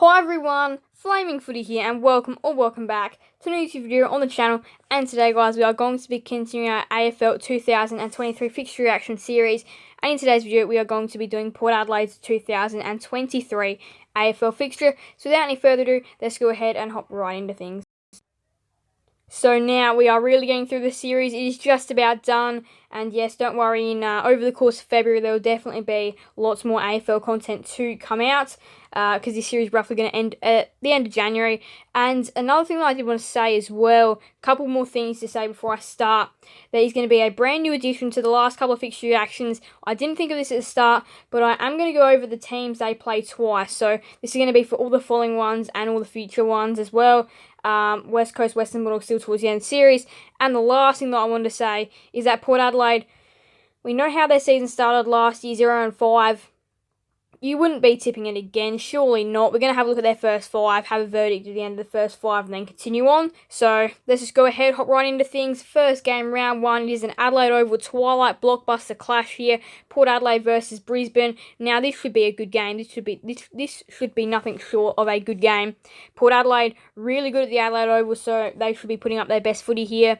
Hi everyone, Flaming Footy here and welcome back to a new YouTube video on the channel. And today guys, we are going to be continuing our AFL 2023 fixture reaction series. And in today's video, we are going to be doing Port Adelaide's 2023 AFL fixture. So without any further ado, let's go ahead and hop right into things. So now we are really getting through the series. It is just about done. And yes, don't worry, over the course of February, there will definitely be lots more AFL content to come out. Because this series is roughly going to end at the end of January. And another thing that I did want to say as well, a couple more things to say before I start. There is going to be a brand new addition to the last couple of fixture reactions. I didn't think of this at the start, but I am going to go over the teams they play twice. So this is going to be for all the following ones and all the future ones as well. West Coast, Western Bulldogs still towards the end of the series. And the last thing that I wanted to say is that Port Adelaide, we know how their season started last year, 0-5. You wouldn't be tipping it again, surely not. We're going to have a look at their first 5, have a verdict at the end of the first 5, and then continue on. So let's just go ahead, hop right into things. First game, round 1, it is an Adelaide Oval Twilight blockbuster clash here. Port Adelaide versus Brisbane. Now this should be a good game. This should be nothing short of a good game. Port Adelaide really good at the Adelaide Oval, so they should be putting up their best footy here.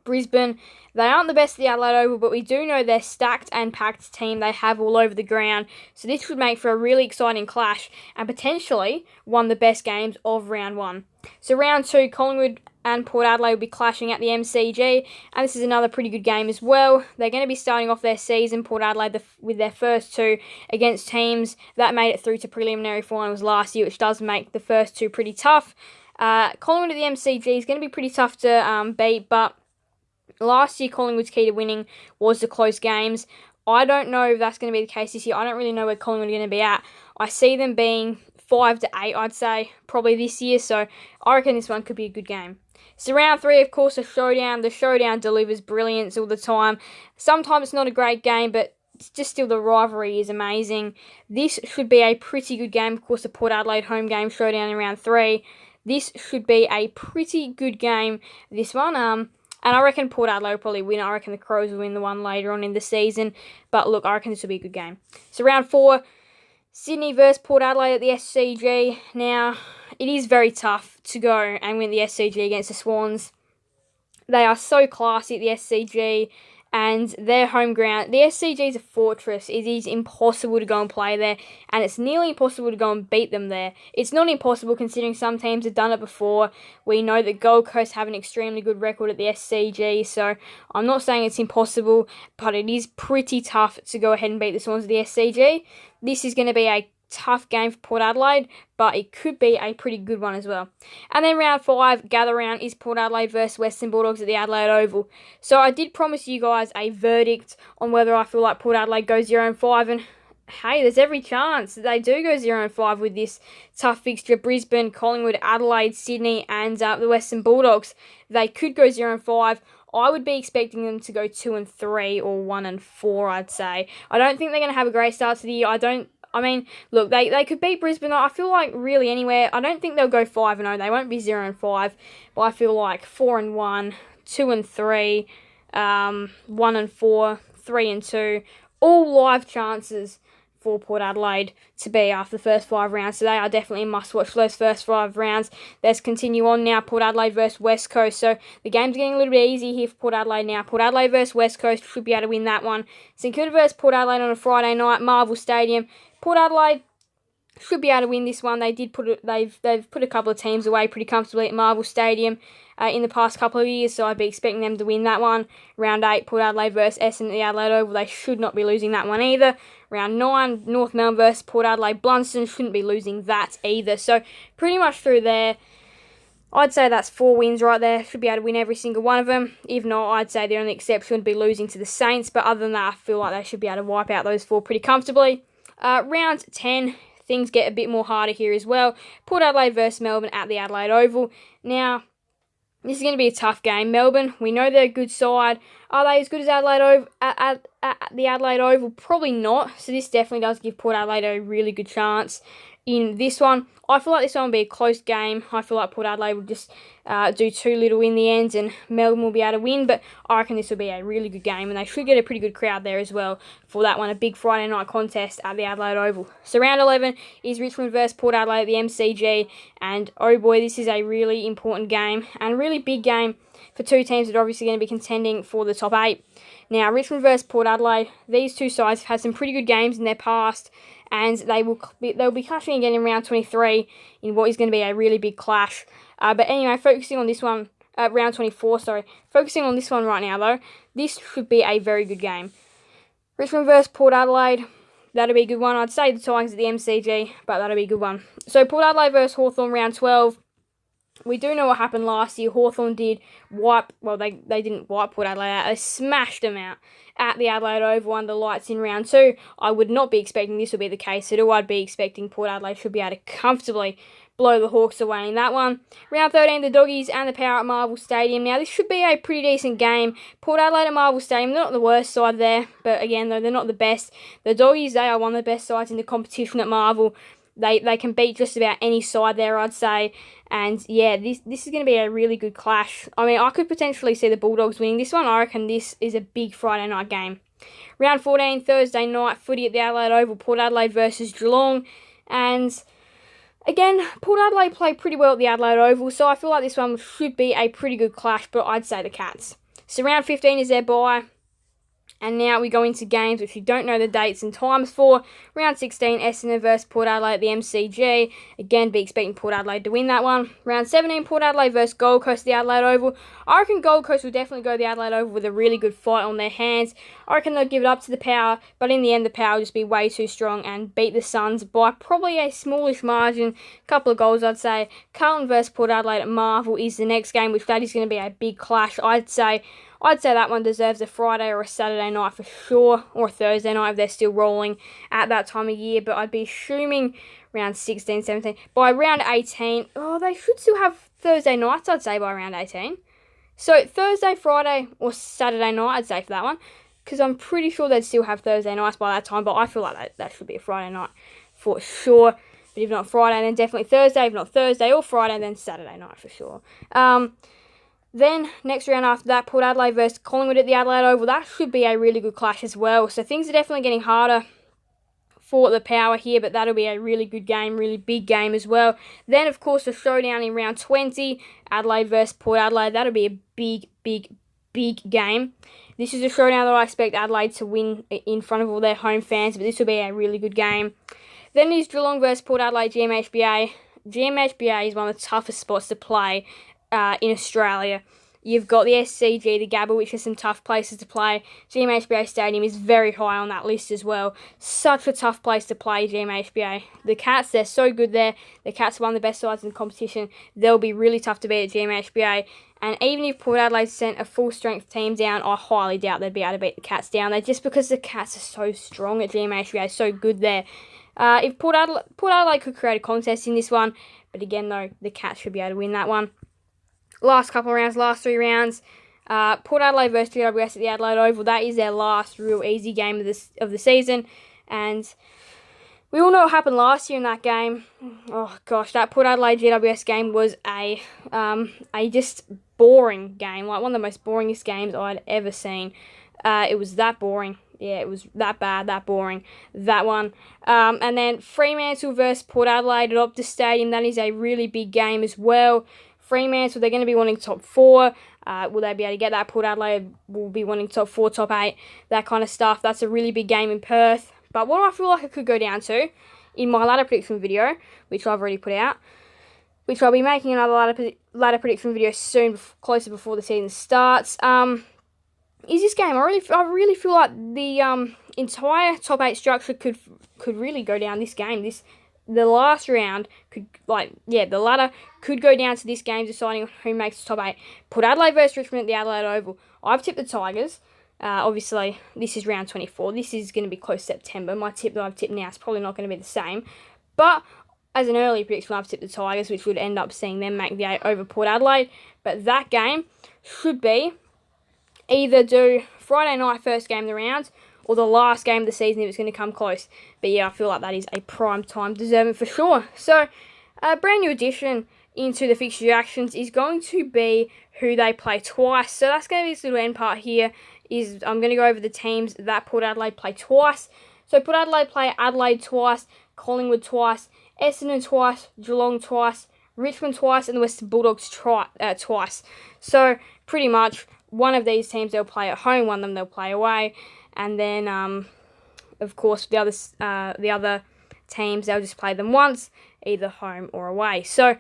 Brisbane, they aren't the best at the Adelaide Oval, but we do know they're stacked and packed team they have all over the ground. So this would make for a really exciting clash and potentially one of the best games of round 1. So round 2, Collingwood and Port Adelaide will be clashing at the MCG, and this is another pretty good game as well. They're going to be starting off their season, Port Adelaide, with their first 2 against teams that made it through to preliminary finals last year, which does make the first 2 pretty tough. Collingwood at the MCG is going to be pretty tough to beat, but last year, Collingwood's key to winning was the close games. I don't know if that's going to be the case this year. I don't really know where Collingwood are going to be at. I see them being 5 to 8, I'd say, probably this year. So I reckon this one could be a good game. So round 3, of course, a showdown. The showdown delivers brilliance all the time. Sometimes it's not a great game, but it's just still the rivalry is amazing. This should be a pretty good game. Of course, the Port Adelaide home game showdown in round 3. This should be a pretty good game, this one. And I reckon Port Adelaide will probably win. I reckon the Crows will win the one later on in the season. But look, I reckon this will be a good game. So round 4, Sydney versus Port Adelaide at the SCG. Now, it is very tough to go and win the SCG against the Swans. They are so classy at the SCG. And their home ground, the SCG is a fortress. It is impossible to go and play there, and it's nearly impossible to go and beat them there. It's not impossible considering some teams have done it before. We know that Gold Coast have an extremely good record at the SCG, so I'm not saying it's impossible, but it is pretty tough to go ahead and beat the Swans at the SCG. This is going to be a tough game for Port Adelaide, but it could be a pretty good one as well. And then round 5, gather round, is Port Adelaide versus Western Bulldogs at the Adelaide Oval. So I did promise you guys a verdict on whether I feel like Port Adelaide goes 0-5, and hey, there's every chance that they do go 0-5 with this tough fixture. Brisbane, Collingwood, Adelaide, Sydney, and the Western Bulldogs. They could go 0-5. I would be expecting them to go 2-3 or 1-4, I'd say. I don't think they're going to have a great start to the year. Look, they could beat Brisbane. I feel like really anywhere. I don't think they'll go 5-0. They won't be 0-5. But I feel like 4-1, 2-3, 1-4, 3-2. All live chances for Port Adelaide to be after the first 5 rounds. So they are definitely a must-watch for those first 5 rounds. Let's continue on now. Port Adelaide versus West Coast. So the game's getting a little bit easy here for Port Adelaide now. Port Adelaide versus West Coast should be able to win that one. St Kilda versus Port Adelaide on a Friday night, Marvel Stadium. Port Adelaide should be able to win this one. They've put a couple of teams away pretty comfortably at Marvel Stadium in the past couple of years, so I'd be expecting them to win that one. Round 8, Port Adelaide versus Essendon at the Adelaide Oval. They should not be losing that one either. Round 9, North Melbourne versus Port Adelaide. Blunston shouldn't be losing that either. So pretty much through there, I'd say that's 4 wins right there. Should be able to win every single one of them. If not, I'd say the only exception would be losing to the Saints, but other than that, I feel like they should be able to wipe out those 4 pretty comfortably. Round 10, things get a bit more harder here as well. Port Adelaide versus Melbourne at the Adelaide Oval. Now, this is going to be a tough game. Melbourne, we know they're a good side. Are they as good as Adelaide Oval at the Adelaide Oval? Probably not. So this definitely does give Port Adelaide a really good chance in this one. I feel like this one will be a close game. I feel like Port Adelaide will just do too little in the end and Melbourne will be able to win. But I reckon this will be a really good game and they should get a pretty good crowd there as well for that one. A big Friday night contest at the Adelaide Oval. So round 11 is Richmond versus Port Adelaide at the MCG. And oh boy, this is a really important game and really big game for two teams that are obviously going to be contending for the top 8. Now, Richmond versus Port Adelaide, these two sides have had some pretty good games in their past, and they'll be clashing again in round 23 in what is going to be a really big clash. But anyway, focusing on this one, round 24, sorry. Focusing on this one right now, though, this should be a very good game. Richmond versus Port Adelaide, that'll be a good one. I'd say the Tigers at the MCG, but that'll be a good one. So Port Adelaide versus Hawthorn, round 12. We do know what happened last year. Hawthorn did they didn't wipe Port Adelaide out. They smashed them out at the Adelaide Oval under lights in round 2. I would not be expecting this will be the case at all. I'd be expecting Port Adelaide should be able to comfortably blow the Hawks away in that one. Round 13, the Doggies and the Power at Marvel Stadium. Now, this should be a pretty decent game. Port Adelaide at Marvel Stadium, they're not the worst side there, but again, though, they're not the best. The Doggies, they are one of the best sides in the competition at Marvel. They can beat just about any side there, I'd say. And yeah, this is going to be a really good clash. I mean, I could potentially see the Bulldogs winning this one. I reckon this is a big Friday night game. Round 14, Thursday night, footy at the Adelaide Oval, Port Adelaide versus Geelong. And again, Port Adelaide play pretty well at the Adelaide Oval, so I feel like this one should be a pretty good clash, but I'd say the Cats. So round 15 is their bye. And now we go into games which you don't know the dates and times for. Round 16, Essendon versus Port Adelaide at the MCG. Again, be expecting Port Adelaide to win that one. Round 17, Port Adelaide versus Gold Coast at the Adelaide Oval. I reckon Gold Coast will definitely go to the Adelaide Oval with a really good fight on their hands. I reckon they'll give it up to the Power, but in the end the Power will just be way too strong and beat the Suns by probably a smallish margin. Couple of goals, I'd say. Carlton versus Port Adelaide at Marvel is the next game, which that is going to be a big clash, I'd say that one deserves a Friday or a Saturday night for sure, or a Thursday night if they're still rolling at that time of year, but I'd be assuming round 16, 17. By round 18, they should still have Thursday nights, I'd say, by round 18. So Thursday, Friday, or Saturday night, I'd say for that one, because I'm pretty sure they'd still have Thursday nights by that time, but I feel like that should be a Friday night for sure. But if not Friday, then definitely Thursday. If not Thursday or Friday, then Saturday night for sure. Then, next round after that, Port Adelaide versus Collingwood at the Adelaide Oval. That should be a really good clash as well. So things are definitely getting harder for the Power here, but that'll be a really good game, really big game as well. Then, of course, the showdown in round 20, Adelaide versus Port Adelaide. That'll be a big, big, big game. This is a showdown that I expect Adelaide to win in front of all their home fans, but this will be a really good game. Then there's Geelong versus Port Adelaide GMHBA. GMHBA is one of the toughest spots to play in Australia. You've got the SCG, the Gabba, which is some tough places to play. GMHBA Stadium is very high on that list as well. Such a tough place to play, GMHBA. The Cats, they're so good there. The Cats are one of the best sides in the competition. They'll be really tough to beat at GMHBA. And even if Port Adelaide sent a full-strength team down, I highly doubt they'd be able to beat the Cats down there, just because the Cats are so strong at GMHBA, so good there. If Port Adelaide could create a contest in this one, but again, though, the Cats should be able to win that one. Last couple of rounds, last 3 rounds. Port Adelaide versus GWS at the Adelaide Oval. That is their last real easy game of the season. And we all know what happened last year in that game. Oh, gosh, that Port Adelaide GWS game was a just boring game. Like, one of the most boringest games I'd ever seen. It was that boring. Yeah, it was that bad, that boring, that one. And then Fremantle versus Port Adelaide at Optus Stadium. That is a really big game as well. Fremantle, they're going to be wanting top 4. Will they be able to get that? Port Adelaide will be wanting top 4, top 8, that kind of stuff. That's a really big game in Perth. But what I feel like it could go down to, in my ladder prediction video, which I've already put out, which I'll be making another ladder prediction video soon, closer before the season starts, is this game. I really feel like the entire top 8 structure could really go down this game. The last round the ladder could go down to this game, deciding who makes the top 8. Port Adelaide versus Richmond at the Adelaide Oval. I've tipped the Tigers. Obviously, this is round 24. This is going to be close September. My tip that I've tipped now is probably not going to be the same. But as an early prediction, I've tipped the Tigers, which would end up seeing them make the 8 over Port Adelaide. But that game should be either do Friday night first game of the round, or the last game of the season if it's going to come close. But yeah, I feel like that is a prime time deserving for sure. So, a brand new addition into the fixture reactions is going to be who they play twice. So that's going to be this little end part here. I'm going to go over the teams that Port Adelaide play twice. So Port Adelaide play Adelaide twice, Collingwood twice, Essendon twice, Geelong twice, Richmond twice, and the Western Bulldogs twice. So pretty much one of these teams they'll play at home, one of them they'll play away, and then of course the other teams they'll just play them once, either home or away. So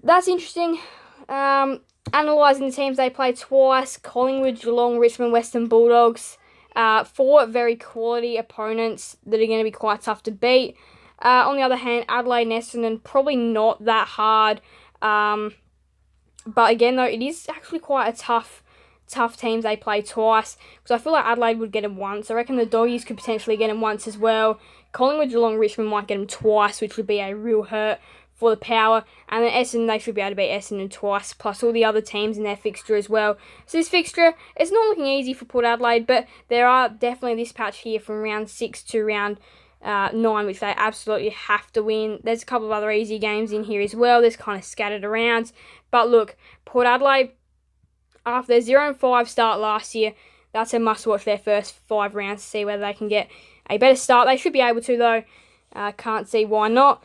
that's interesting. Analysing the teams they play twice: Collingwood, Geelong, Richmond, Western Bulldogs. 4 very quality opponents that are going to be quite tough to beat. On the other hand, Adelaide and Essendon, probably not that hard. But again, though, it is actually quite a tough teams they play twice. Because I feel like Adelaide would get them once. I reckon the Doggies could potentially get them once as well. Collingwood, Geelong, Richmond might get them twice, which would be a real hurt for the Power. And then Essendon, they should be able to beat Essendon twice, plus all the other teams in their fixture as well. So this fixture, it's not looking easy for Port Adelaide, but there are definitely this patch here from round 6 to round 9, which they absolutely have to win. There's a couple of other easy games in here as well. There's kind of scattered around. But look, Port Adelaide, after their 0-5 start last year, that's a must-watch their first 5 rounds to see whether they can get a better start. They should be able to, though. Can't see why not.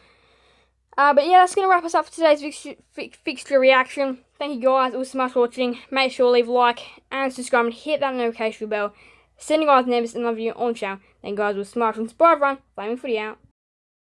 But yeah, that's going to wrap us up for today's fixture reaction. Thank you guys all so much for watching. Make sure to leave a like and subscribe and hit that notification bell. Sending you guys never and love you on the channel. Thank you guys all so much. Bye everyone. Flaming Footy out.